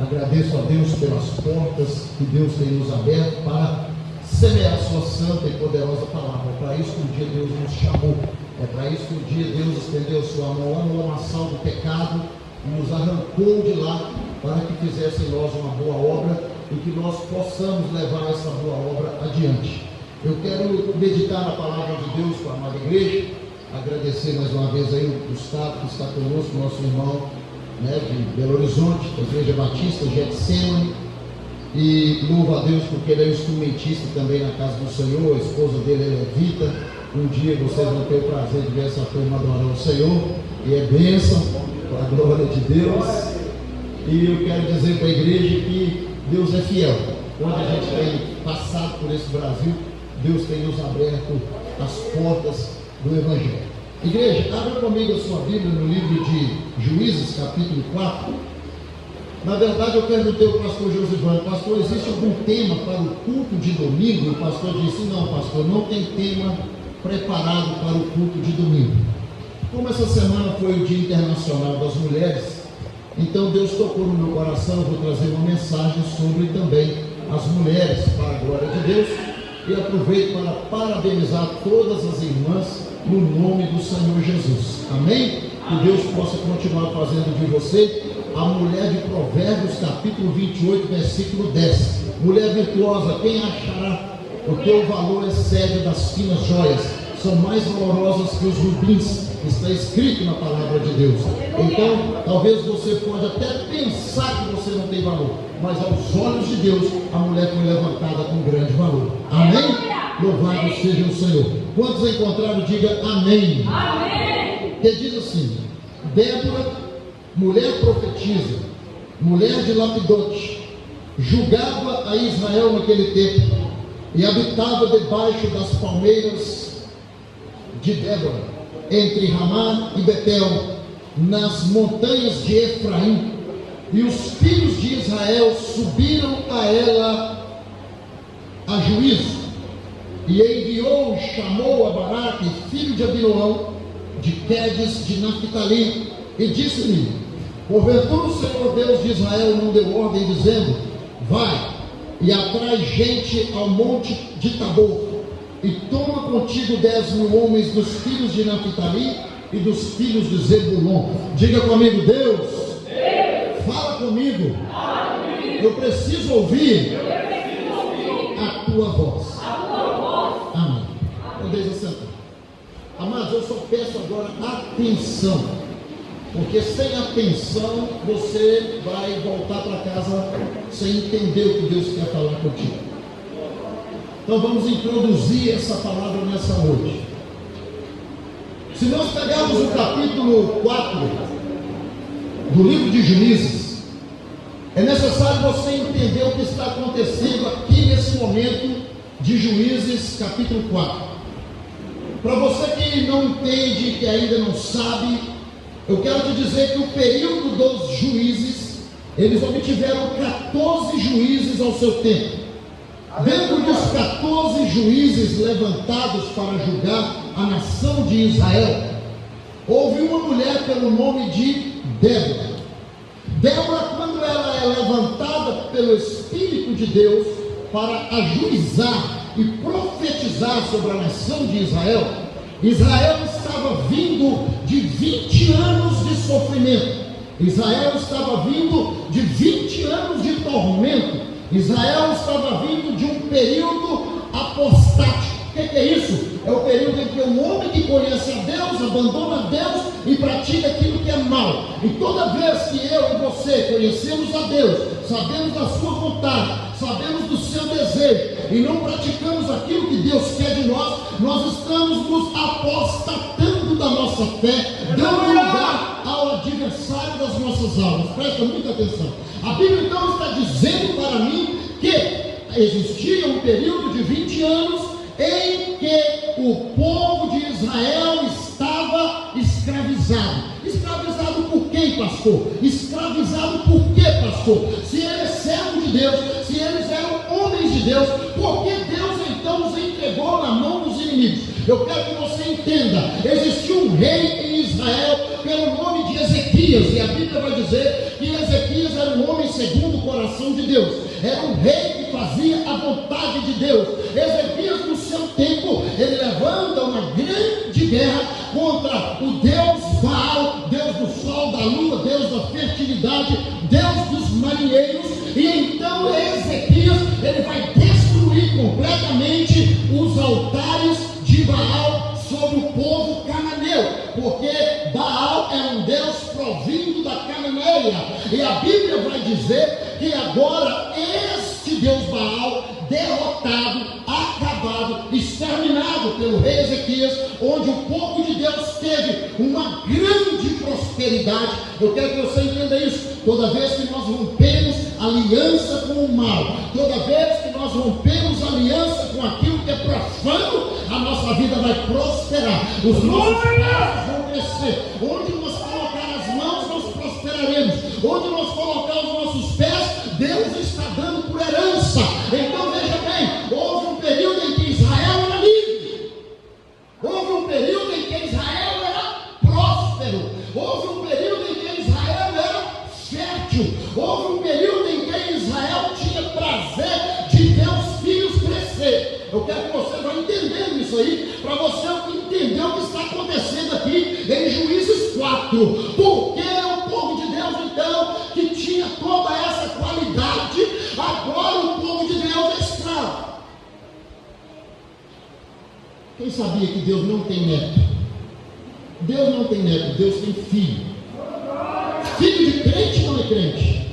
Agradeço a Deus pelas portas que Deus tem nos aberto para semear a sua santa e poderosa palavra. É para isso que um dia Deus nos chamou. É para isso que um dia Deus estendeu sua mão lá no lamaçal do pecado e nos arrancou de lá para que fizesse em nós uma boa obra e que nós possamos levar essa boa obra adiante. Eu quero meditar na palavra de Deus com a amada igreja. Agradecer mais uma vez aí o Gustavo que está conosco, nosso irmão, de Belo Horizonte, da Igreja Batista, Getsemane, e louvo a Deus porque ele é instrumentista também na casa do Senhor. A esposa dele é levita. Um dia vocês vão ter o prazer de ver essa turma adorar o Senhor, e é bênção para a glória de Deus. E eu quero dizer para a igreja que Deus é fiel. Quando a gente tem passado por esse Brasil, Deus tem nos aberto as portas do Evangelho. Igreja, abra comigo a sua Bíblia no livro de Juízes, capítulo 4. Na verdade, eu perguntei ao pastor Josivano: pastor, existe algum tema para o culto de domingo? E o pastor disse: não, pastor, não tem tema preparado para o culto de domingo. Como essa semana foi o Dia Internacional das Mulheres, então Deus tocou no meu coração. Eu vou trazer uma mensagem sobre também as mulheres, para a glória de Deus, e aproveito para parabenizar todas as irmãs no nome do Senhor Jesus. Amém? Que Deus possa continuar fazendo de você a mulher de Provérbios, capítulo 28, versículo 10. Mulher virtuosa, quem achará? O teu valor excede das finas joias, são mais valorosas que os rubins. Está escrito na palavra de Deus. Então, talvez você pode até pensar que você não tem valor, mas aos olhos de Deus, a mulher foi levantada com grande valor. Amém? Louvado seja o Senhor. Quantos encontraram, diga amém. Amém. Que diz assim: Débora, mulher profetiza, mulher de Lapidote, julgava a Israel naquele tempo, e habitava debaixo das palmeiras de Débora, entre Ramá e Betel, nas montanhas de Efraim. E os filhos de Israel subiram a ela a juízo, e enviou e chamou a Baraque, filho de Abinoão, de Quedes de Naphtali, e disse-lhe: porventura o Senhor Deus de Israel não deu ordem, dizendo: vai e atrai gente ao monte de Tabor, e toma contigo 10.000 homens dos filhos de Naphtali e dos filhos de Zebulon. Diga comigo: Deus, fala comigo. Eu preciso ouvir a tua voz. Amém. Podeis assentar. Amados, eu só peço agora atenção, porque sem atenção você vai voltar para casa sem entender o que Deus quer falar contigo. Então vamos introduzir essa palavra nessa noite. Se nós pegarmos o capítulo 4 do livro de Juízes, é necessário você entender o que está acontecendo aqui nesse momento de Juízes capítulo 4. Para você que não entende, que ainda não sabe, eu quero te dizer que o período dos juízes, eles obtiveram 14 juízes ao seu tempo. Dentro dos 14 juízes levantados para julgar a nação de Israel, houve uma mulher pelo nome de Débora. Débora, quando ela é levantada pelo Espírito de Deus para ajuizar e profetizar sobre a nação de Israel, Israel estava vindo de 20 anos de sofrimento. Israel estava vindo de 20 anos de tormento. Israel estava vindo de um período apostático. O que é isso? É o período em que o homem que conhece a Deus abandona Deus e pratica aquilo que é mal. E toda vez que eu e você conhecemos a Deus, sabemos da sua vontade, sabemos do seu desejo, e não praticamos aquilo que Deus quer de nós, nós estamos nos apostatando da nossa fé, dando lugar ao adversário das nossas almas. Presta muita atenção. A Bíblia então está dizendo para mim que existia um período de 20 anos em que o povo de Israel estava escravizado. Escravizado por quem, pastor? Escravizado por quê, pastor? Se ele é servo de Deus, se eles eram homens de Deus, por que Deus então os entregou na mão dos inimigos? Eu quero que você entenda, existia um rei em Israel pelo nome de Ezequias, e a Bíblia vai dizer que Ezequias era um homem segundo o coração de Deus, era um rei que fazia a vontade de Deus. Ezequias, no seu tempo, ele levanta uma grande guerra contra o Deus Baal, Deus do sol, da lua, Deus da fertilidade, Deus dos marinheiros. E então Ezequias, ele vai destruir completamente os altares de Baal sobre o povo cananeu, porque Baal é um Deus provindo da Cananeia, e a Bíblia vai dizer que agora este Deus Baal, derrotado, acabado, exterminado pelo rei Ezequias, onde o povo de Deus teve uma grande prosperidade. Eu quero que você entenda isso. Toda vez que nós rompemos aliança com o mal, toda vez que nós rompemos aliança com aquilo que é profano, a nossa vida vai prosperar, os nossos passos vão crescer. Onde nós colocar as mãos, nós prosperaremos. Onde nós colocar os nossos pés, Deus está dando por herança. Então veja bem, houve um período em que Israel era livre, houve um período em que Israel era próspero, houve um período em que Israel era fértil, houve um período em que Israel tinha prazer de ver os filhos crescer. Eu quero que você vá entendendo isso aí, para você entender o que está acontecendo aqui em Juízes 4. Porque o povo de Deus, então, que tinha toda essa qualidade, agora o povo de Deus é escravo. Quem sabia que Deus não tem neto? Deus não tem neto, Deus tem filho. Filho de crente não é crente,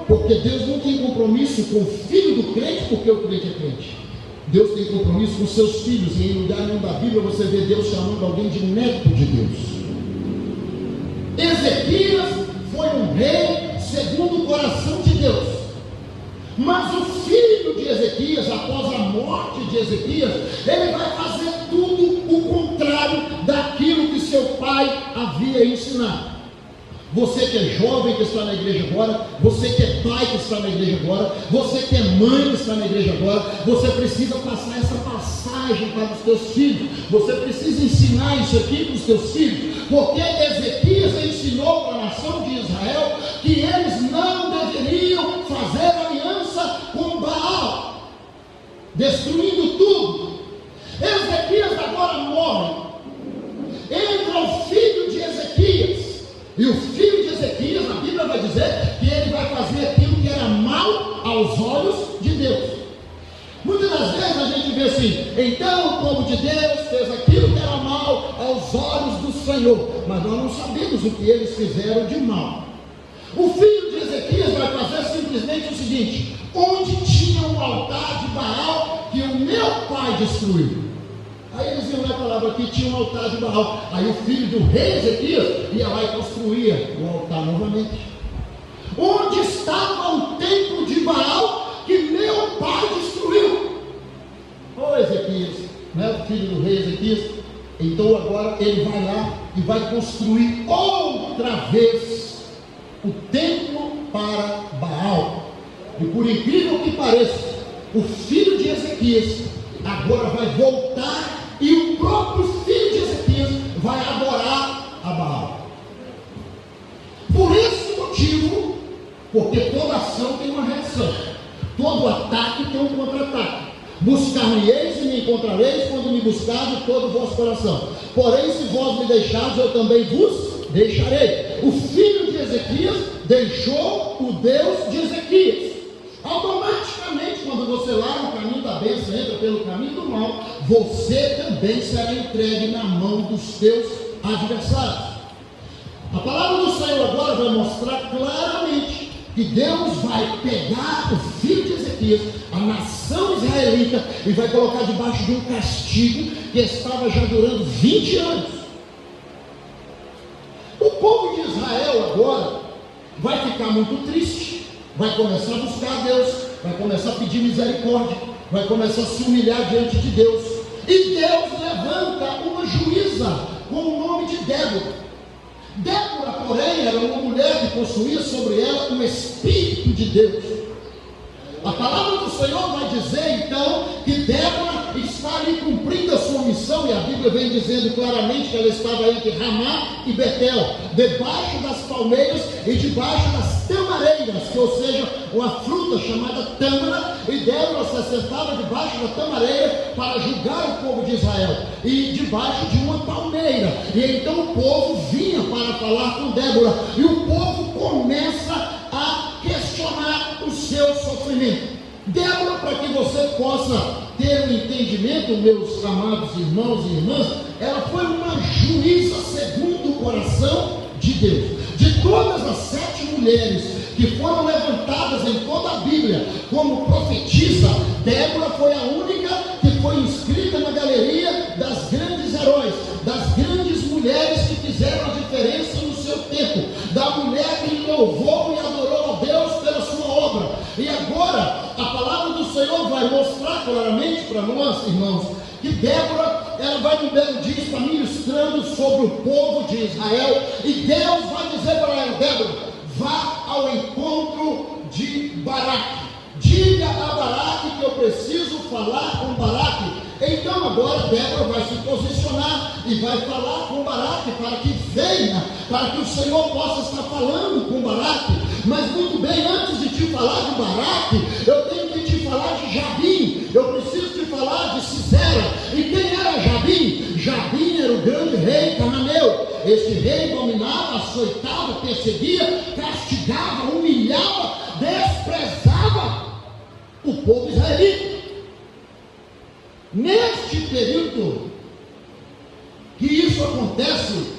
porque Deus não tem compromisso com o filho do crente, porque o crente é crente. Deus tem compromisso com seus filhos, e em lugar nenhum da Bíblia você vê Deus chamando alguém de neto de Deus. Ezequias foi um rei segundo o coração de Deus, mas o filho de Ezequias, após a morte de Ezequias, ele vai fazer tudo o contrário daquilo que seu pai havia ensinado. Você que é jovem que está na igreja agora, você que é pai que está na igreja agora, você que é mãe que está na igreja agora, você precisa passar essa passagem para os teus filhos, você precisa ensinar isso aqui para os teus filhos, porque Ezequias ensinou para a nação de Israel que eles não deveriam fazer aliança com Baal, destruindo tudo. Ezequias agora morre, entra o filho de Ezequias. E o filho de Ezequias, a Bíblia vai dizer que ele vai fazer aquilo que era mal aos olhos de Deus. Muitas das vezes a gente vê assim: então o povo de Deus fez aquilo que era mal aos olhos do Senhor, mas nós não sabemos o que eles fizeram de mal. O filho de Ezequias vai fazer simplesmente o seguinte: onde tinha um altar de Baal que o meu pai destruiu. Aí eles iam lá e falavam que tinha um altar de Baal. Aí o filho do rei Ezequias ia lá e construía o altar novamente. Onde estava o templo de Baal que meu pai destruiu? Ô Ezequias, não é o filho do rei Ezequias? Então agora ele vai lá e vai construir outra vez o templo para Baal. E por incrível que pareça, o filho de Ezequias agora vai voltar, e o próprio filho de Ezequias vai adorar a Baal. Por esse motivo, porque toda ação tem uma reação, todo ataque tem um contra-ataque. Buscar-me-eis e me encontrareis quando me buscardes de todo o vosso coração. Porém, se vós me deixardes, eu também vos deixarei. O filho de Ezequias deixou o Deus de Ezequias. Automaticamente, quando você lá no caminho da bênção entra pelo caminho do mal, você também será entregue na mão dos teus adversários. A palavra do Senhor agora vai mostrar claramente que Deus vai pegar o filho de Ezequias, a nação israelita, e vai colocar debaixo de um castigo que estava já durando 20 anos. O povo de Israel agora vai ficar muito triste, vai começar a buscar a Deus, vai começar a pedir misericórdia, vai começar a se humilhar diante de Deus. E Deus levanta uma juíza com o nome de Débora. Débora, porém, era uma mulher que possuía sobre ela o Espírito de Deus. A palavra do Senhor vai dizer então que Débora está ali cumprindo a sua missão, e a Bíblia vem dizendo claramente que ela estava entre Ramá e Betel, debaixo das palmeiras e debaixo das tamareiras, que, ou seja, uma fruta chamada tâmara, e Débora se assentava debaixo da tamareira para julgar o povo de Israel, e debaixo de uma palmeira. E então o povo vinha para falar com Débora, e o povo começa a questionar o seu sofrimento. Débora, para que você possa ter um entendimento, meus amados irmãos e irmãs, ela foi uma juíza segundo o coração de Deus. De todas as 7 mulheres que foram levantadas em toda a Bíblia como profetisa, Débora foi a única que foi inscrita na galeria das grandes heróis, das grandes mulheres que fizeram a diferença no seu tempo, da mulher que louvou e adorou a Deus pela sua obra. E agora a palavra do Senhor vai mostrar claramente para nós, irmãos, que Débora, ela vai no belo dia estar ministrando sobre o povo de Israel, e Deus vai dizer para ela: Débora, vá ao encontro de Baraque, diga a Baraque que eu preciso falar com Baraque. Então agora Débora vai se posicionar e vai falar com Baraque para que venha, para que o Senhor possa estar falando com Baraque. Mas muito bem, antes de te falar de Baraque, eu tenho que te falar de Jabim, eu preciso te falar de Sisera. E quem era Jabim? Jabim era o grande rei cananeu. Este rei dominava, açoitava, perseguia, castigava, humilhava, desprezava o povo israelita. Neste período que isso acontece,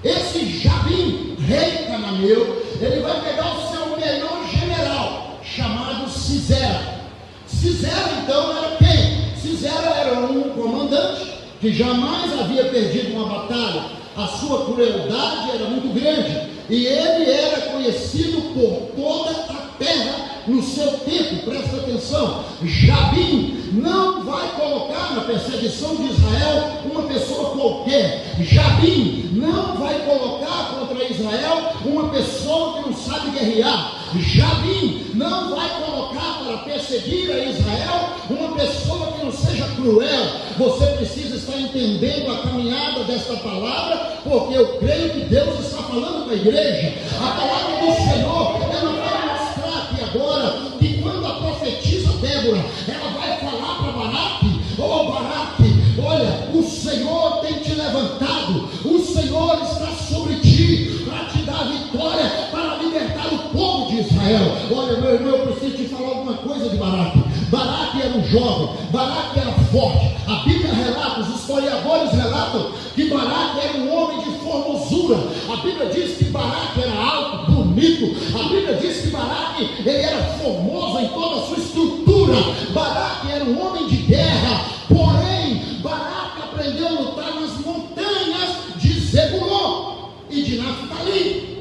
esse Jabim, rei cananeu, ele vai pegar o seu melhor general, chamado Sisera. Sisera então era quem? Sisera era um comandante que jamais havia perdido uma batalha. A sua crueldade era muito grande, e ele era conhecido por toda a terra no seu tempo. Presta atenção, Jabim não vai colocar na perseguição de Israel uma pessoa qualquer. Jabim não vai colocar contra Israel uma pessoa que não sabe guerrear. Jabim não vai colocar para perseguir a Israel uma pessoa que não seja cruel. Você precisa estar entendendo a caminhada desta palavra, porque eu creio que Deus está falando com a igreja. A palavra do Senhor, ela vai mostrar aqui agora que quando a profetisa Débora, ela vai falar para Baraque: oh Baraque, olha, o Senhor tem te levantado, o Senhor está sobre ti para te dar vitória, para libertar o povo de Israel. Olha, meu irmão, eu preciso te falar alguma coisa de Baraque. Baraque era um jovem, Baraque era forte. A Bíblia relata, os historiadores relatam que Baraque era um homem de formosura. A Bíblia diz que Baraque era alto, bonito. A Bíblia diz que Baraque, ele era formoso em toda a sua estrutura. Baraque era um homem de guerra. Porém, Baraque aprendeu a lutar nas montanhas de Zebulon e de Naftali.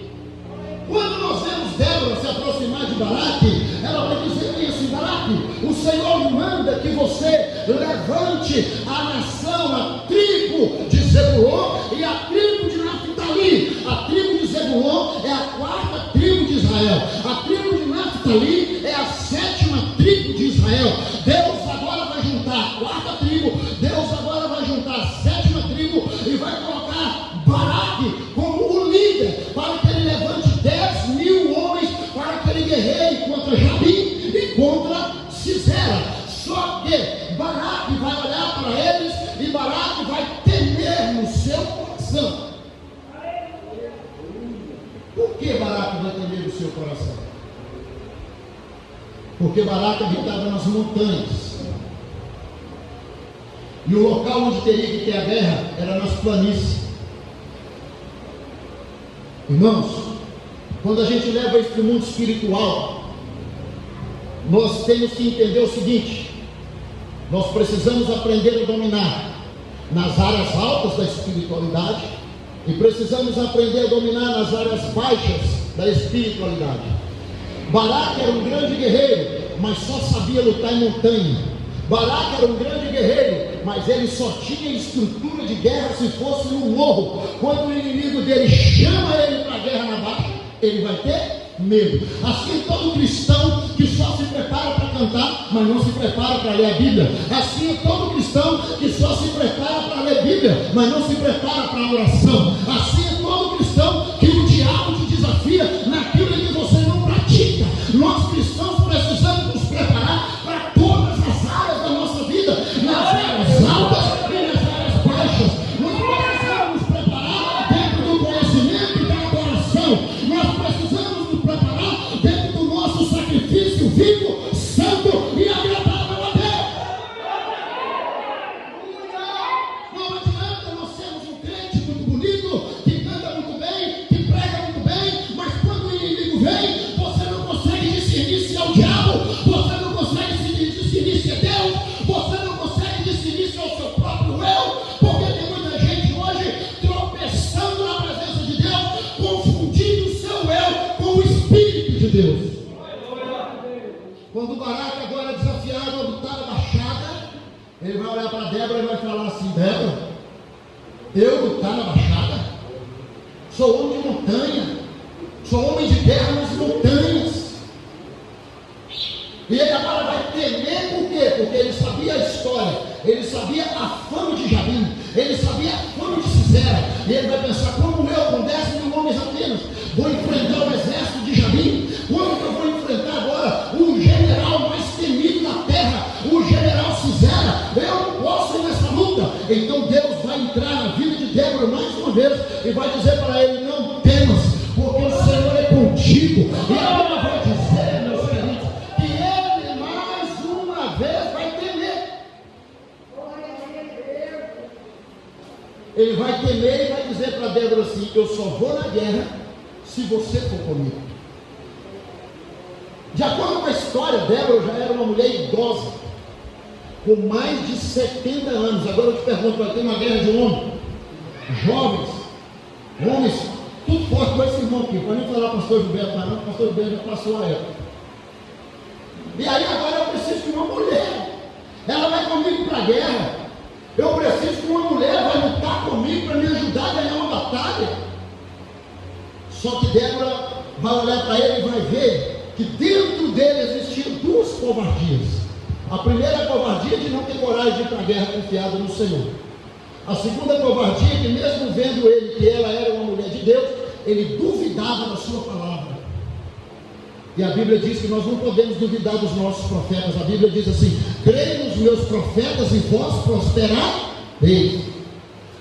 Quando nós vemos Débora se aproximar de Baraque, ela vai dizer assim: Baraque, o Senhor manda que você levante a nação, a tribo de Zebulon e a tribo de Naftali. A tribo de Zebulon é a 4ª tribo de Israel. A tribo de Naftali é a 7ª tribo de Israel. Deus agora vai juntar a 4ª tribo, Deus agora vai juntar a 7ª tribo e vai colocar Baraque como o líder, para que ele levante 10.000 homens, para que ele guerreie contra Jabim e contra Sisera. Só que Baraque vai olhar para eles e Baraque vai temer no seu coração. Por que Baraque vai temer no seu coração? Porque Baraque habitava nas montanhas, e o local onde teria que ter a guerra era nas planícies. Irmãos, quando a gente leva isso para o mundo espiritual, nós temos que entender o seguinte: nós precisamos aprender a dominar nas áreas altas da espiritualidade e precisamos aprender a dominar nas áreas baixas da espiritualidade. Baraque era um grande guerreiro, mas só sabia lutar em montanha. Baraque era um grande guerreiro, mas ele só tinha estrutura de guerra se fosse no morro. Quando o inimigo dele chama ele para a guerra na baixa, ele vai ter medo. Assim todo cristão que só se prepara para cantar, mas não se prepara para ler a Bíblia. Assim todo cristão cristão que só se prepara para ler Bíblia, mas não se prepara para a oração. Assim é todo cristão que o diabo te desafia naquilo que você não pratica. Nós cristãos precisamos nos preparar para todas as áreas da nossa vida, nas áreas altas e nas áreas baixas. Nós precisamos nos preparar dentro do conhecimento e da adoração. Nós precisamos nos preparar dentro do nosso sacrifício vivo, santo e agradável a Deus. Não adianta nós sermos um crente muito bonito, que canta muito bem, que prega muito bem, mas quando o inimigo vem, você não consegue discernir se é o diabo, você não consegue discernir se é Deus, você não consegue discernir se é o seu próprio eu, porque tem muita gente hoje tropeçando na presença de Deus, confundindo o seu eu com o Espírito de Deus. Quando o Baraque agora é desafiado a lutar a baixada, ele vai olhar para Débora e vai falar assim: Débora, eu lutar na baixada? Sou homem de montanha, sou homem de guerra nas montanhas. E ele agora vai temer por quê? Porque ele sabia a história, ele sabia a fama de Jabim, ele sabia a fama de Sisera. E ele vai pensar: como eu, com 10.000 homens apenas, vou enfrentar o exército de Jabim? Como que eu vou enfrentar agora o general mais temido na terra, o general Sisera? Eu não posso ir nessa luta. Então Deus vai entrar na vida de Débora mais uma vez e vai dizer para ele: não temas, porque o Senhor é contigo. E agora vai dizer, meus queridos, que ele mais uma vez vai temer. Ele vai temer e vai dizer para Débora assim: eu só vou na guerra se você for comigo. De acordo com a história, Débora já era uma mulher idosa, com mais de 70 anos. Agora eu te pergunto: vai ter uma guerra de homens, jovens, homens, tudo forte com esse irmão aqui. Para nem falar pastor Gilberto, mas não, o pastor Gilberto já passou a época. E aí agora eu preciso de uma mulher, ela vai comigo para a guerra. Eu preciso que uma mulher vai lutar comigo para me ajudar a ganhar uma batalha. Só que Débora vai olhar para ele e vai ver que dentro dele existiam duas covardias. A primeira é a covardia de não ter coragem de ir para a guerra confiada no Senhor. A segunda covardia é que, mesmo vendo ele que ela era uma mulher de Deus, ele duvidava da sua palavra. E a Bíblia diz que nós não podemos duvidar dos nossos profetas. A Bíblia diz assim: creio nos meus profetas e vós prosperareis.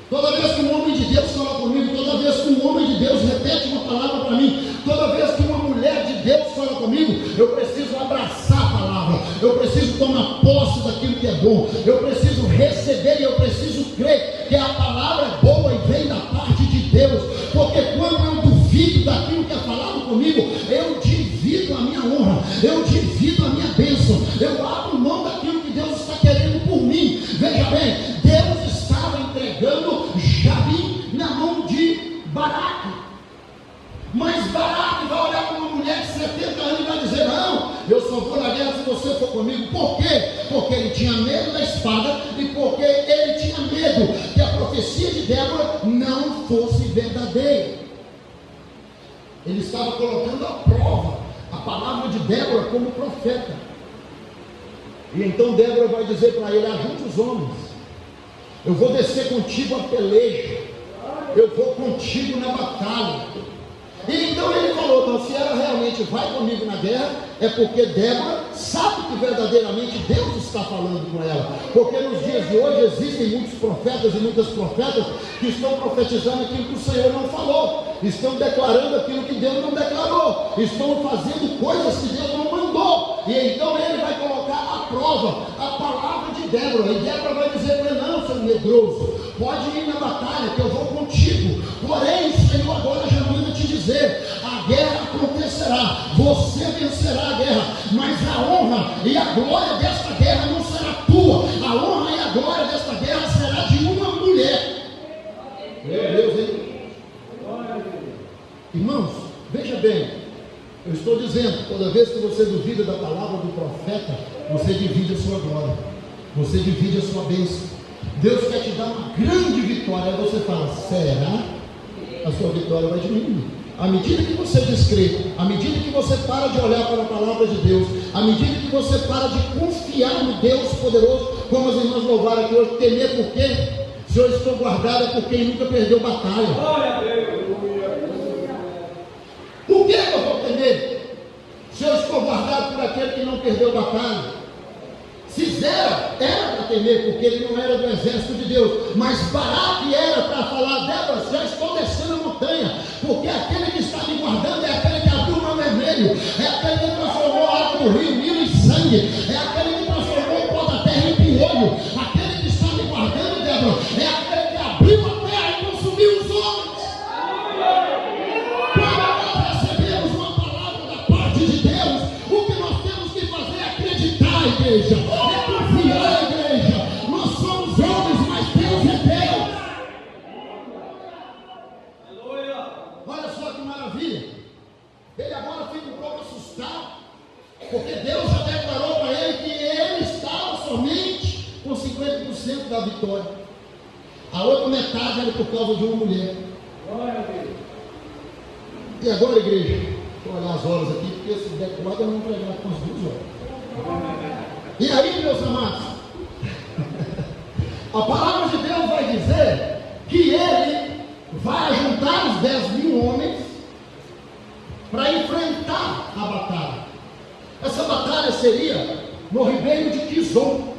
Toda vez que um homem de Deus fala comigo, toda vez que um homem de Deus repete uma palavra para mim, toda vez que uma mulher de Deus fala comigo, eu preciso abraçar a palavra, eu preciso tomar posse daquilo que é bom, eu preciso receber e eu preciso crer que a palavra é boa e vem da parte de Deus. Porque quando eu duvido daquilo que é falado comigo, eu divido a minha honra, eu divido a minha bênção, eu abro mão daquilo que Deus está querendo por mim. Veja bem, Deus estava entregando Jabim na mão de Baraque. Mas Baraque vai olhar para uma mulher de 70 anos e vai dizer: não, eu só vou na guerra se você for comigo. Por quê? Porque ele tinha medo da espada e porque ele tinha medo que a profecia de Débora não fosse verdadeira. Ele estava colocando à prova a palavra de Débora como profeta. E então Débora vai dizer para ele: ajunte os homens, eu vou descer contigo a peleja, eu vou contigo na batalha. E então ele falou: não, se ela realmente vai comigo na guerra, é porque Débora sabe que verdadeiramente Deus está falando com ela. Porque nos dias de hoje existem muitos profetas e muitas profetas que estão profetizando aquilo que o Senhor não falou, estão declarando aquilo que Deus não declarou, estão fazendo coisas que Deus não mandou. E então ele vai colocar à prova a palavra de Débora. E Débora vai dizer para ele: não, seu medroso, pode ir na batalha que eu vou contigo. Porém, o Senhor agora já manda te dizer: a guerra acontecerá, você vencerá a guerra, mas a honra e a glória desta guerra não será tua. A honra e a glória desta guerra será de uma mulher. Meu Deus, hein? Irmãos, veja bem, eu estou dizendo, toda vez que você duvida da palavra do profeta, você divide a sua glória, você divide a sua bênção. Deus quer te dar uma grande vitória. Aí você fala: será? A sua vitória vai diminuir. à medida que você descrê, à medida que você para de olhar para a palavra de Deus, à medida que você para de confiar no Deus poderoso, como as irmãs louvaram aqui hoje, temer por quê? Se eu estou guardado é por quem nunca perdeu batalha. Por que eu vou temer? Se eu estou guardado por aquele que não perdeu batalha. Sisera era para temer, porque ele não era do exército de Deus, mas Baraque era para falar: Débora, já estou descendo a montanha, porque aquele que está me guardando é aquele que abriu o mar vermelho, é aquele que transformou a água do rio, Nilo em sangue, é aquele que transformou o pó da terra em piolho, aquele que está me guardando, Débora, é aquele que abriu a terra e consumiu os homens. Quando nós recebemos uma palavra da parte de Deus, o que nós temos que fazer é acreditar, igreja. Porque Deus já declarou para ele que ele estava somente com 50% da vitória. A outra metade era por causa de uma mulher. E agora, igreja, deixa eu olhar as horas aqui, porque esse decorado eu não pregar com as 2 horas. E aí, meus amados, a palavra de Deus vai dizer que ele vai juntar os 10.000 homens para enfrentar a batalha. Essa batalha seria no ribeiro de Quizon.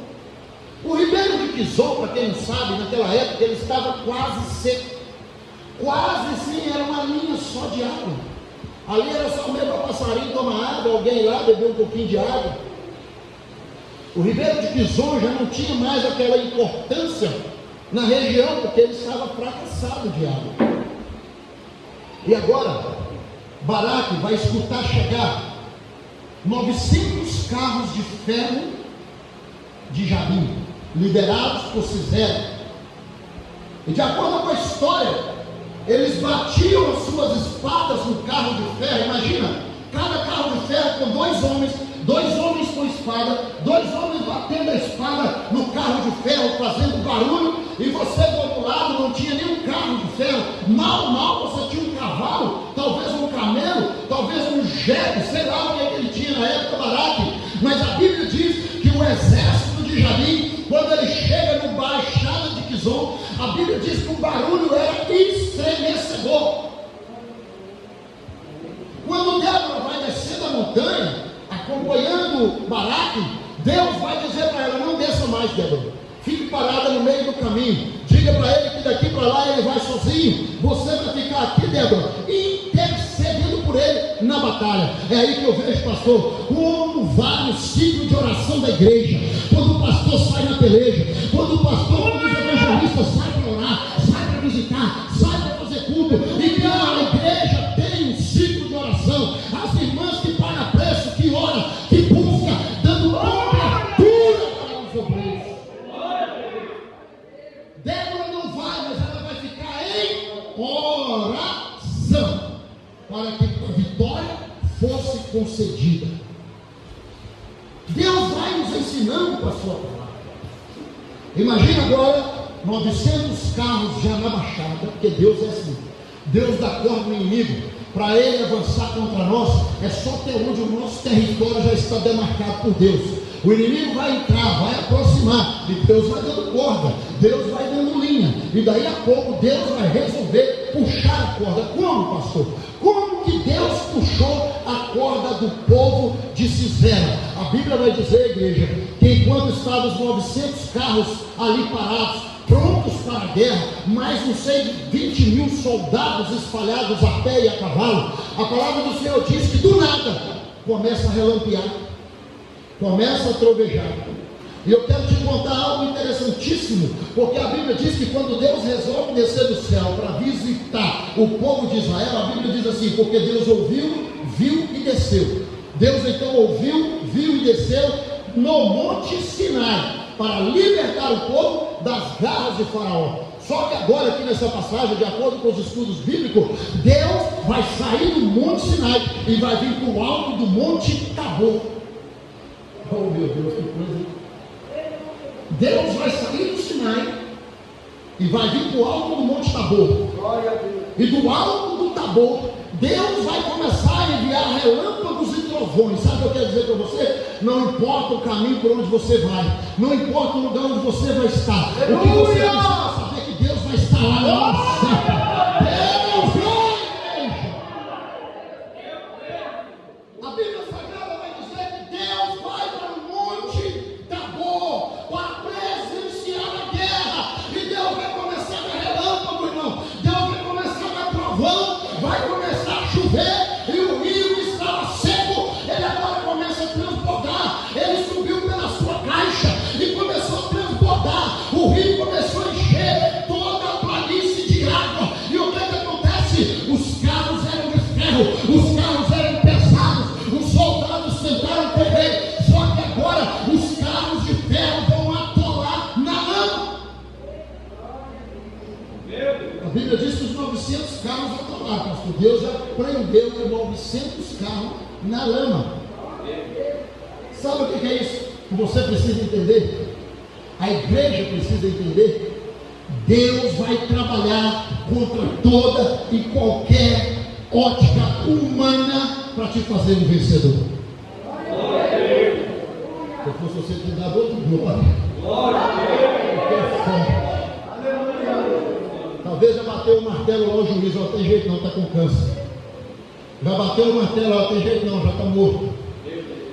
O ribeiro de Quizon, para quem não sabe, naquela época ele estava quase seco. Quase sim, era uma linha só de água. Ali era só mesmo para passarinho tomar água, alguém ir lá beber um pouquinho de água. O ribeiro de Quizon já não tinha mais aquela importância na região, porque ele estava fracassado de água. E agora, Baraque vai escutar chegar 900 carros de ferro de Jabim, liderados por Sisera. E de acordo com a história, eles batiam as suas espadas no carro de ferro. Imagina, cada carro de ferro com 2 homens com espada, 2 homens batendo a espada no carro de ferro, fazendo barulho, e você do outro lado não tinha nenhum carro de ferro, mal você tinha um cavalo, talvez um camelo, talvez um jegue, sei lá o que ele tinha na época, Baraque. Mas a Bíblia diz que o exército de Jabim, quando ele chega no baixada de Quizon, a Bíblia diz que o barulho era estremecedor. Quando Débora vai descer da montanha, acompanhando Baraque, Deus vai dizer para ela: não desça mais, Débora, fique parada no meio do caminho, diga para ele que daqui para lá ele vai sozinho, você vai ficar aqui, Débora, intercedendo por ele na batalha. É aí que eu vejo, pastor, como vale o ciclo de oração da igreja. Quando o pastor sai na peleja, quando o pastor, quando os evangelistas saem para orar, saem para visitar, saem para fazer culto, e que a igreja tem um ciclo de oração. As irmãs que pagam preço, que ora, que busca, dando cobertura para os obreiros. Débora não vai, mas ela vai ficar em oração para que a vitória fosse concedida. Deus vai nos ensinando com a sua palavra. Imagina agora 900 carros já na baixada, porque Deus é assim. Deus dá corda no inimigo. Para ele avançar contra nós, é só ter onde o nosso território já está demarcado por Deus. O inimigo vai entrar, vai aproximar, e Deus vai dando corda, Deus vai dando linha, e daí a pouco Deus vai resolver puxar a corda. Como, pastor? Como que Deus puxou a corda do povo de Sisera? A Bíblia vai dizer, igreja, que enquanto estavam os 900 carros ali parados, prontos para a guerra, mais não sei de 20.000 soldados espalhados a pé e a cavalo, a palavra do Senhor diz que do nada começa a relampear, começa a trovejar. E eu quero te contar algo interessantíssimo, porque a Bíblia diz que quando Deus resolve descer do céu para visitar o povo de Israel, a Bíblia diz assim: porque Deus ouviu, viu e desceu. Deus então ouviu, viu e desceu no Monte Sinai, para libertar o povo das garras de Faraó. Só que agora aqui nessa passagem, de acordo com os estudos bíblicos, Deus vai sair do Monte Sinai e vai vir para o alto do Monte Tabor. Oh meu Deus, que coisa! Deus vai sair do Sinai e vai vir para o alto do Monte Tabor. E do alto do Tabor, Deus vai começar a enviar relâmpagos e trovões. Sabe o que eu quero dizer para você? Não importa o caminho por onde você vai, não importa o lugar onde você vai estar, o que você precisa saber é que Deus vai estar lá na hora certa. Deus vai, igreja. A Bíblia Sagrada vai dizer que Deus vai para o Monte Tabor para presenciar a guerra, e Deus vai começar a dar relâmpago, irmão. Deus vai começar a dar trovão, vai começar a chover, e o rio estava seco, ele agora começa a transbordar. Ele subiu pela sua caixa e começou a transbordar, o rio começou a encher toda a planície de água. E o que acontece? Os carros eram de ferro, os carros eram pesados, os soldados tentaram correr, só que agora os carros de ferro vão atolar na lama. A Bíblia diz que os 900 carros atolaram, pastor. Deus já prendeu 900 carros na lama. Sabe o que é isso? Que você precisa entender, a igreja precisa entender. Deus vai trabalhar contra toda e qualquer ótica humana para te fazer um vencedor. Se eu fosse você, te dava outro glória. Porque é forte. Talvez já bateu o martelo lá, o juiz, ó, tem jeito não, está com câncer. Já bateu o martelo, ó, tem jeito não, já está morto.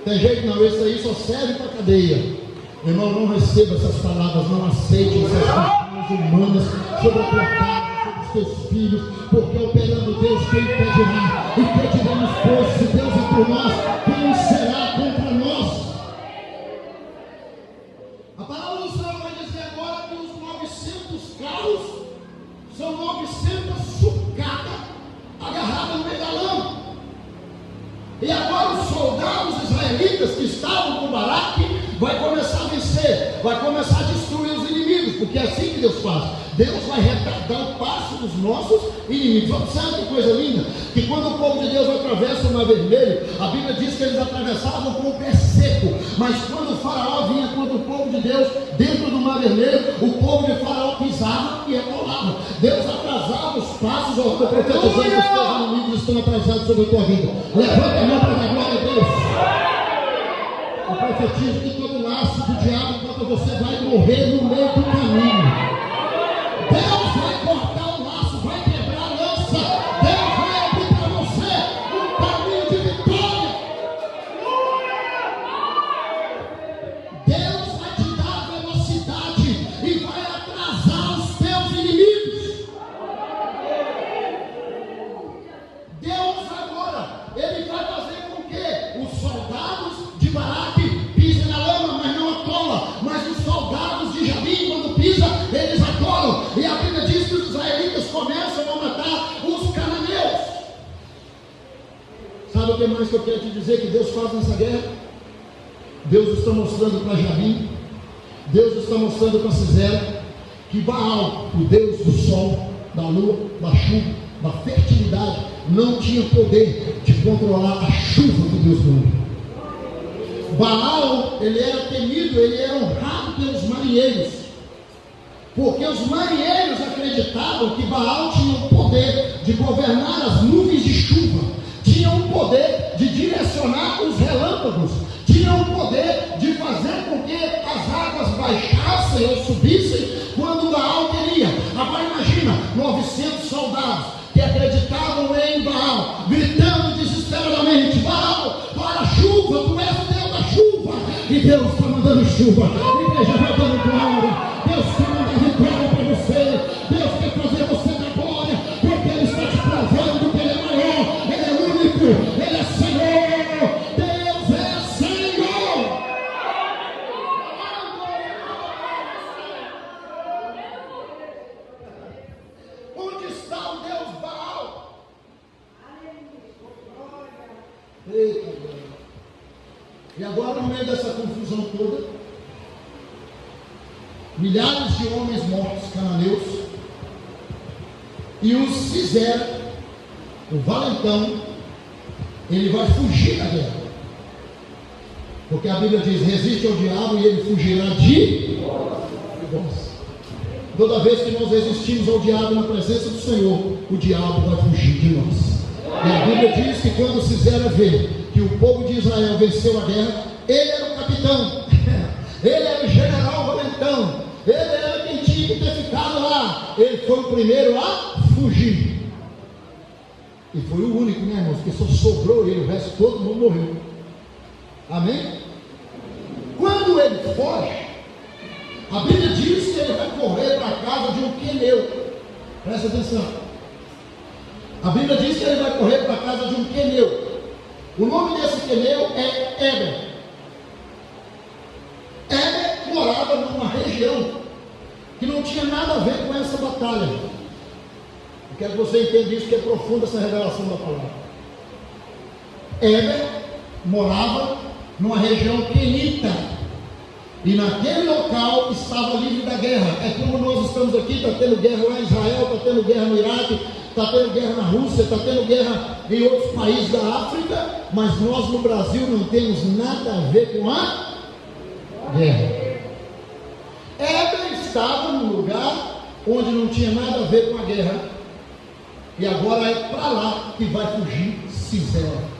Tem jeito não, esse aí só serve para cadeia. Irmão, não receba essas palavras, não aceite essas questões humanas sobre a tua casa, sobre os teus filhos, porque operando Deus, quem impedirá? E que diremos, pois, se Deus é por nós, quem será contra nós? A palavra do Senhor vai dizer agora que os 900 carros são 900 sucatas agarradas no meio da lama. E agora os soldados israelitas que estavam com Baraque vai começar a vencer, vai começar a destruir os inimigos, porque é assim que Deus faz. Deus vai retardar o passo dos nossos inimigos. Observe que coisa linda, que quando o povo de Deus atravessa o Mar Vermelho, a Bíblia diz que eles atravessavam com o pé seco, mas quando o faraó vinha contra o povo de Deus dentro do Mar Vermelho, o povo de faraó pisava e atolava. Deus atrasava os passos. Eu estou profetizando que os teus inimigos estão atrasados sobre a tua vida. Levanta a mão para dar glória a Deus. Eu profetizo que todo laço do diabo contra você vai morrer no meio do caminho. Deus vai cortar o laço, vai quebrar a lança. Deus vai abrir para você um caminho de vitória. Deus vai te dar velocidade e vai atrasar os teus inimigos. Deus agora, Ele vai fazer com que os soldados de Baraque pisem na lama, mas não atola. Mas os soldados de Jabim, quando pisam, eles atolam. E a Bíblia diz que os israelitas começam a matar os cananeus. Sabe o que mais que eu quero te dizer que Deus faz nessa guerra? Deus está mostrando para Jabim, Deus está mostrando para Sisera, que Baal, o Deus do sol, da lua, da chuva, da fertilidade, não tinha poder de controlar a chuva que Deus manda. Baal, ele era temido, ele era honrado pelos marinheiros, porque os marinheiros acreditavam que Baal tinha o poder de governar as nuvens de chuva, tinha o poder de direcionar os relâmpagos, tinha o poder de fazer com que as águas baixassem ou subissem quando Baal queria. Agora imagina, 900 soldados que acreditavam em Baal, gritando desesperadamente: Baal, para a chuva, tu és o Deus da chuva. E Deus está mandando chuva, a igreja vai dando glória, Deus está mandando vitória para você. Deus quer fazer você dar glória, porque Ele está te provando que Ele é maior, Ele é único, Ele é Senhor. Deus é Senhor. Onde está o Deus Baal? Eita, Deus. E agora, no meio dessa confusão toda, milhares de homens mortos cananeus, e o Sisera, o valentão, ele vai fugir da guerra, porque a Bíblia diz: resiste ao diabo e ele fugirá de vós. Toda vez que nós resistimos ao diabo na presença do Senhor, o diabo vai fugir de nós. E a Bíblia diz que quando Sisera vê que o povo de Israel venceu a guerra, ele era o capitão, ele era o general valentão, ele era quem tinha que ter ficado lá. Ele foi o primeiro a fugir. E foi o único, né, irmãos, que só sobrou ele, o resto todo mundo morreu. Amém? Quando ele foge, a Bíblia diz que ele vai correr para a casa de um queneu. Presta atenção. A Bíblia diz que ele vai correr para a casa de um queneu. O nome desse queneu é Éber. Éber morava numa região que não tinha nada a ver com essa batalha. Eu quero que você entenda isso, que é profunda essa revelação da palavra. Éber morava numa região quenita, e naquele local estava livre da guerra. É como nós estamos aqui, está tendo guerra lá em Israel, está tendo guerra no Iraque, está tendo guerra na Rússia, está tendo guerra em outros países da África, mas nós no Brasil não temos nada a ver com a guerra. Éber estava num lugar onde não tinha nada a ver com a guerra, e agora é para lá que vai fugir Sisera.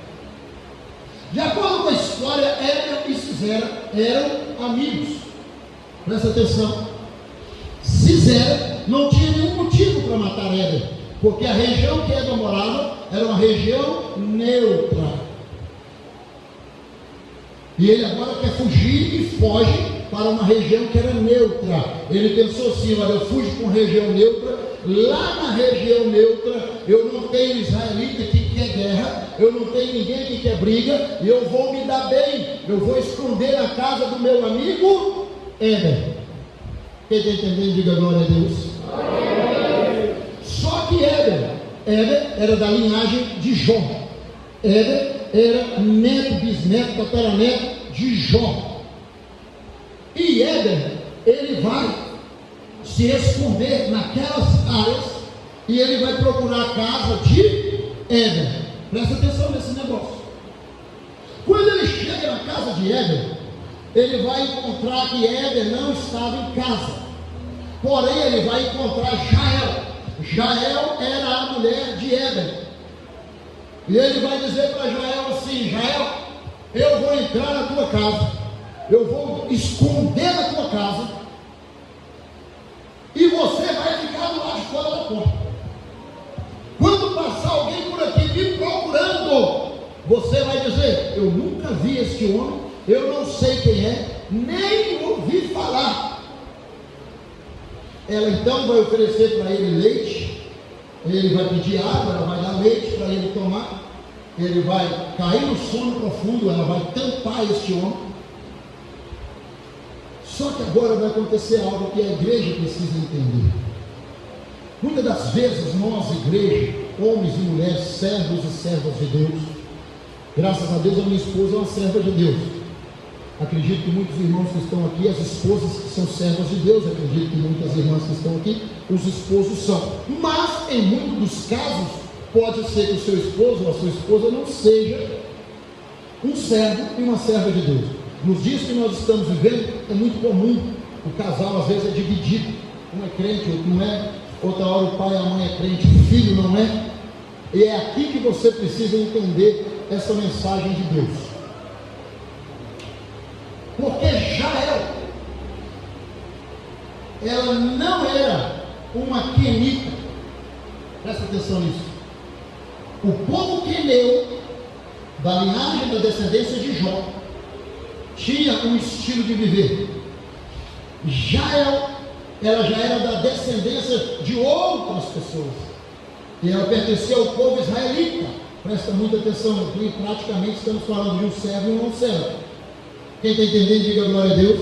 De acordo com a história, Éber e Sisera eram amigos. Presta atenção. Sisera não tinha nenhum motivo para matar Éber, porque a região que Éber morava era uma região neutra. E ele agora quer fugir e foge para uma região que era neutra. Ele pensou assim: olha, eu fujo para uma região neutra. Lá na região neutra eu não tenho israelita que quer guerra, eu não tenho ninguém que quer briga, e eu vou me dar bem. Eu vou esconder na casa do meu amigo Éber. Quem está entendendo, diga glória a Deus. Só que Éber era da linhagem de Jó. Éber era neto, bisneto, tataraneto de Jó. E Éber, ele vai se esconder naquelas áreas, e ele vai procurar a casa de Éber. Presta atenção nesse negócio. Quando ele chega na casa de Éber, ele vai encontrar que Éber não estava em casa. Porém, ele vai encontrar Jael. Jael era a mulher de Éber. E ele vai dizer para Jael assim: Jael, eu vou entrar na tua casa, eu vou esconder na tua casa, e você vai ficar do lado de fora da porta. Quando passar alguém por aqui me procurando, você vai dizer: eu nunca vi este homem, eu não sei quem é, nem ouvi falar. Ela então vai oferecer para ele leite, ele vai pedir água, ela vai dar leite para ele tomar, ele vai cair no sono profundo, ela vai tampar este homem. Só que agora vai acontecer algo que a igreja precisa entender. Muitas das vezes nós, igreja, homens e mulheres, servos e servas de Deus, graças a Deus a minha esposa é uma serva de Deus. Acredito que muitos irmãos que estão aqui, as esposas que são servas de Deus, acredito que muitas irmãs que estão aqui, os esposos são. Mas em muitos dos casos, pode ser que o seu esposo ou a sua esposa não seja um servo e uma serva de Deus. Nos dias que nós estamos vivendo, é muito comum o casal às vezes é dividido, um é crente, outro não é, outra hora o pai e a mãe é crente, o filho não é. E é aqui que você precisa entender essa mensagem de Deus, porque Jael, ela não era uma quenita. Presta atenção nisso. O povo queneu, da linhagem da descendência de Jó, tinha um estilo de viver. Jael, ela já era da descendência de outras pessoas, e ela pertencia ao povo israelita. Presta muita atenção aqui, praticamente estamos falando de um servo e um não servo. Quem está entendendo, diga glória a Deus.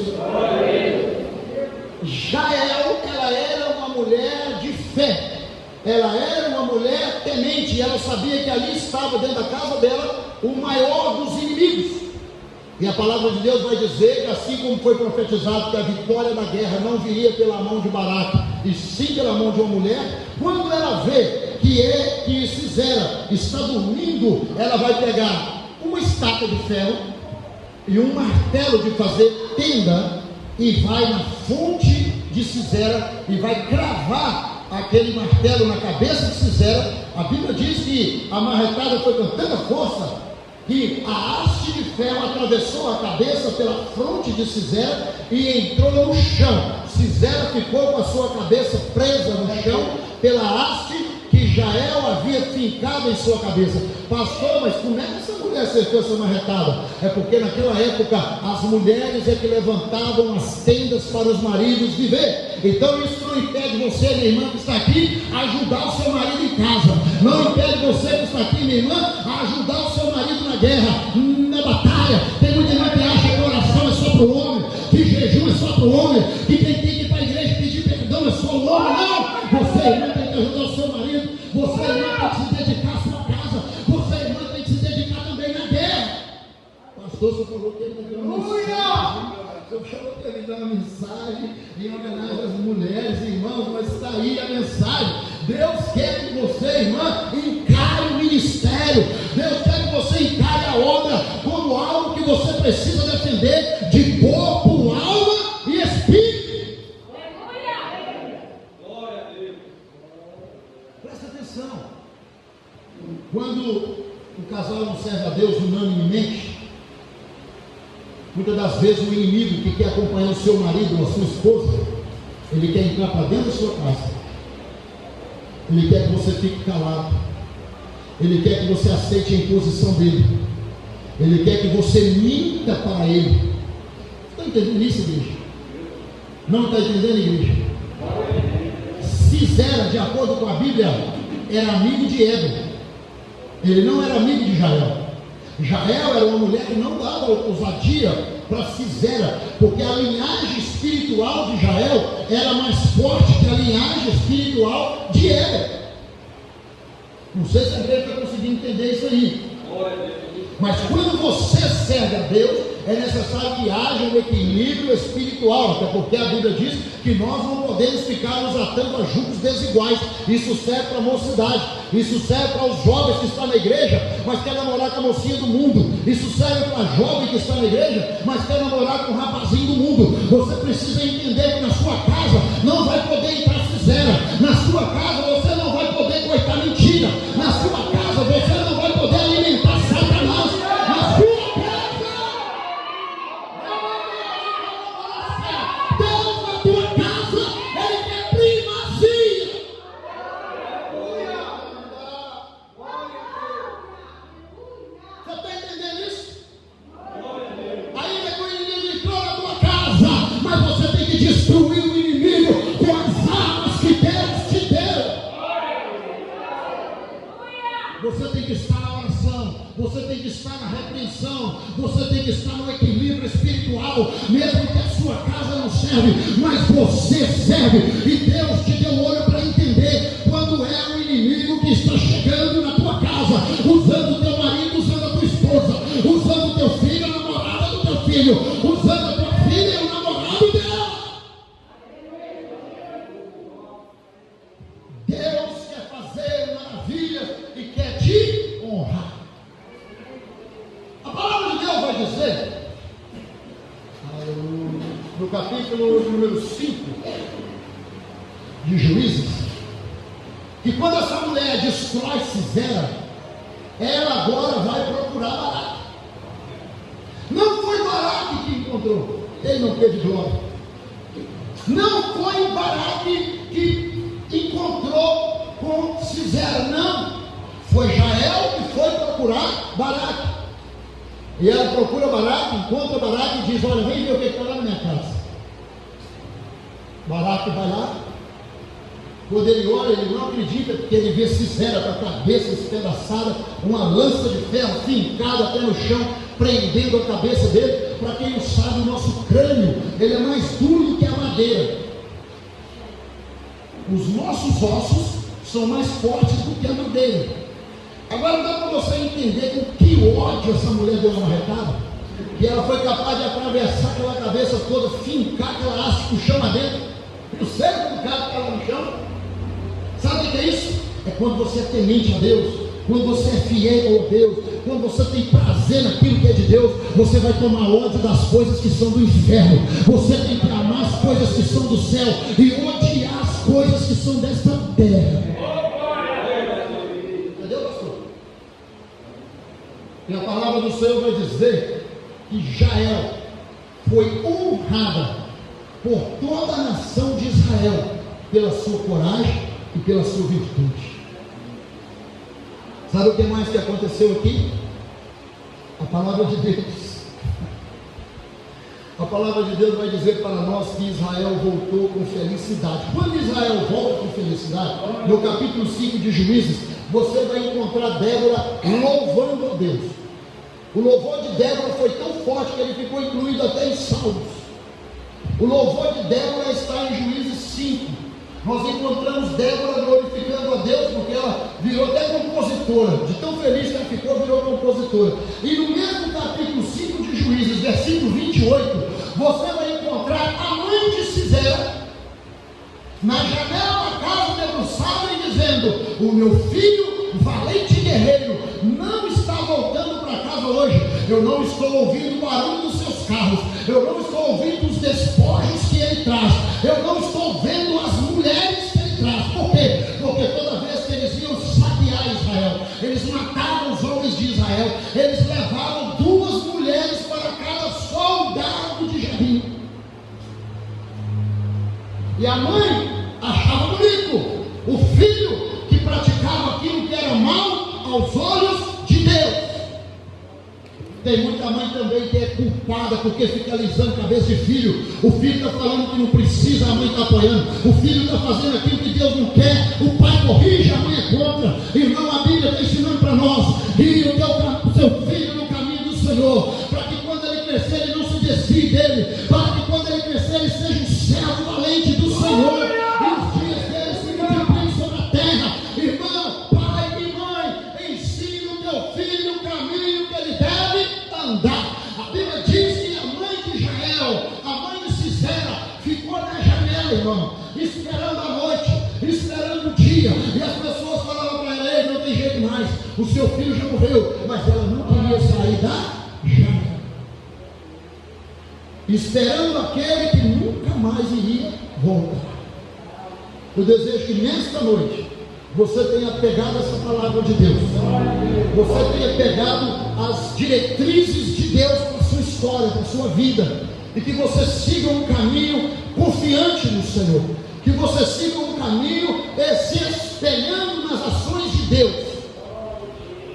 Jael, ela era uma mulher de fé, ela era uma mulher temente, e ela sabia que ali estava dentro da casa dela o maior dos inimigos. E a palavra de Deus vai dizer que, assim como foi profetizado que a vitória da guerra não viria pela mão de Baraque, e sim pela mão de uma mulher, quando ela vê que Sisera está dormindo, ela vai pegar uma estaca de ferro e um martelo de fazer tenda, e vai na fonte de Sisera e vai cravar aquele martelo na cabeça de Sisera. A Bíblia diz que a marretada foi com tanta força que a haste de ferro atravessou a cabeça pela fronte de Sisera e entrou no chão. Sisera ficou com a sua cabeça presa no chão pela haste que Jael havia fincado em sua cabeça. Pastor, mas como é que essa mulher acertou essa marretada? É porque naquela época as mulheres é que levantavam as tendas para os maridos viver. Então isso não impede você, minha irmã que está aqui, a ajudar o seu marido em casa. Não impede você que está aqui, minha irmã, a ajudar o seu marido na guerra, na batalha. Tem muita irmã que acha que oração é só para o homem, que jejum é só para o homem, que quem tem que ir para a igreja pedir perdão é só o homem. Não! Você, irmã, tem que ajudar o seu marido. Você, irmã, tem que se dedicar à sua casa. Você, irmã, tem que se dedicar também na guerra. Pastor, você falou que ele me deu uma mensagem. Você falou que ele me deu uma mensagem em homenagem às mulheres, irmãos, mas está aí a mensagem. Deus quer que você, irmã, encare o ministério. Deus quer que você encare a obra como algo que você precisa defender de corpo, alma e espírito. Presta atenção. Quando o casal não serve a Deus unanimemente, muitas das vezes o inimigo que quer acompanhar o seu marido ou a sua esposa, ele quer entrar para dentro da sua casa. Ele quer que você fique calado. Ele quer que você aceite a imposição dele. Ele quer que você minta para ele. Está entendendo isso, igreja? Não está entendendo, igreja? Sisera, de acordo com a Bíblia, era amigo de Edom. Ele não era amigo de Jael. Jael era uma mulher que não dava ousadia para Sisera, porque a linhagem espiritual de Jael era mais forte que a linhagem espiritual de Edom. Não sei se a igreja está conseguindo entender isso aí. Mas quando você serve a Deus, é necessário que haja um equilíbrio espiritual, até porque a Bíblia diz que nós não podemos ficar nos atando a julgos desiguais. Isso serve para a mocidade, isso serve para os jovens que estão na igreja, mas quer namorar com a mocinha do mundo. Isso serve para a jovem que está na igreja, mas quer namorar com o rapazinho do mundo. Você precisa entender que na sua casa não vai poder entrar Sisera, na sua casa você não vai poder coitar mentira, na sua casa você não vai poder alimentar Satanás, na sua destruir o inimigo com as armas que Deus te deu. Você tem que estar na oração, você tem que estar na repreensão, você tem que estar no equilíbrio espiritual, mesmo que a sua casa não serve, mas você serve, e Deus te deu olho para entender quando é o inimigo que está chegando na tua casa, usando o teu marido, usando a tua esposa, usando o teu filho, a namorada do teu filho, usando a tua filha e o namorado dela. Deus quer fazer maravilhas e quer te honrar. A palavra de Deus vai dizer, no capítulo número 5 de Juízes, que quando essa mulher destrói Sisera, ela agora vai procurar Baraque. Não foi Baraque que encontrou, ele não teve glória. Não foi Baraque que encontrou com Sisera, não. Foi Jael que foi procurar Baraque. E ela procura Baraque, encontra Baraque e diz: olha, vem ver o que está lá na minha casa. Baraque vai lá. Quando ele olha, ele não acredita, porque ele vê Sisera com a cabeça espedaçada, uma lança de ferro fincada até no chão, prendendo a cabeça dele. Para quem não sabe, o nosso crânio, ele é mais duro do que a madeira. Os nossos ossos são mais fortes do que a madeira. Agora dá para você entender com que ódio essa mulher deu uma marretada, que ela foi capaz de atravessar aquela cabeça toda, fincar aquela haste no chão adentro, e o cérebro do cara estava no chão. Sabe o que é isso? É quando você é temente a Deus, quando você é fiel a Deus, quando você tem prazer naquilo que é de Deus, você vai tomar ódio das coisas que são do inferno. Você tem que amar as coisas que são do céu e odiar as coisas que são desta terra. Entendeu, pastor? E a palavra do Senhor vai dizer que Jael foi honrada por toda a nação de Israel pela sua coragem e pela sua virtude. Sabe o que mais que aconteceu aqui? A palavra de Deus. A palavra de Deus vai dizer para nós que Israel voltou com felicidade. Quando Israel volta com felicidade, no capítulo 5 de Juízes, você vai encontrar Débora louvando a Deus. O louvor de Débora foi tão forte que ele ficou incluído até em Salmos. O louvor de Débora está em Juízes 5. Nós encontramos Débora glorificando a Deus, porque ela virou até compositora. De tão feliz que ela ficou, virou compositora. E no mesmo capítulo 5 de Juízes, versículo 28, você vai encontrar a mãe de Sisera na janela da casa debruçada e dizendo: o meu filho, valente guerreiro, não está voltando para casa hoje. Eu não estou ouvindo o barulho dos seus carros, eu não estou ouvindo os despojos que ele traz, eu não estou vendo as mulheres que ele traz. Por quê? Porque toda vez que eles iam saquear Israel, eles matavam os homens de Israel, eles levavam 2 mulheres para cada soldado de Jabim. E a mãe achava bonito o filho que praticava aquilo que era mal aos olhos de Deus. Tem muita mãe também que é culpada porque fica alisando a cabeça de filho. O filho está falando que não precisa, a mãe está apoiando. O filho está fazendo aquilo que Deus não quer, o pai corrige, a mãe é contra. Irmão, a Bíblia está ensinando para nós: guie o seu filho no caminho do Senhor, para que quando ele crescer ele não se desvie dele, para que quando ele crescer ele seja um servo valente do Senhor, e os dias dele se multipliquem sobre a terra. Irmão, pai e mãe, ensina o teu filho o caminho que ele deve andar. A Bíblia diz que a mãe de Jael, a mãe de Sisera, ficou na janela, irmão, esperando a noite, esperando o dia, e as pessoas falavam para ela: ei, não tem jeito mais, o seu filho já morreu. Mas ela não queria sair da janela, esperando aquele que nunca mais iria voltar. Eu desejo que nesta noite você tenha pegado essa palavra de Deus, você tenha pegado as diretrizes de Deus para a sua história, para a sua vida, e que você siga um caminho confiante no Senhor, que você siga um caminho se espelhando nas ações de Deus.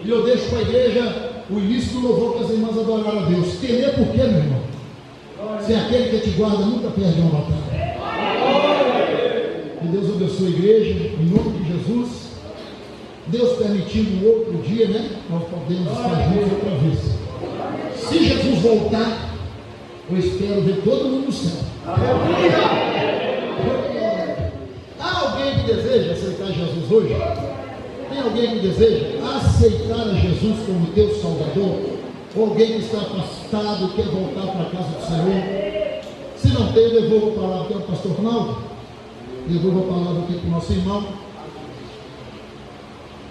E eu deixo para a igreja o início do louvor para as irmãs adorarem a Deus. Temer por quê, meu irmão? Se aquele que te guarda nunca perde uma batalha. Que Deus abençoe a igreja, em nome de Jesus. Deus permitindo um outro dia, né? Nós podemos estar juntos outra vez. Se Jesus voltar, eu espero ver todo mundo no céu. Há alguém que deseja aceitar Jesus hoje? Tem alguém que deseja aceitar a Jesus como teu Salvador? Ou alguém que está afastado e quer voltar para a casa do Senhor? Se não tem, eu devolvo a palavra. Tem o pastor Ronaldo? Devolvo a palavra aqui para o nosso irmão.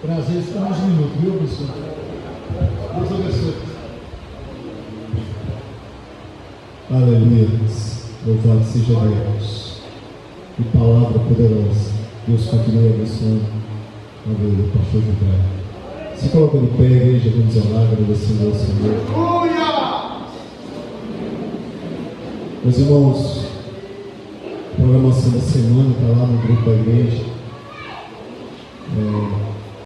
Prazer, estamos um minuto, viu, pessoal? Deus abençoe. Aleluia. Louvado seja Deus. Que palavra poderosa. Deus continue abençoando. Aleluia, pastor José. Se coloca de pé, igreja, vamos orar, agradecendo ao Senhor. Aleluia! Meus irmãos, programação da semana está lá no grupo da igreja.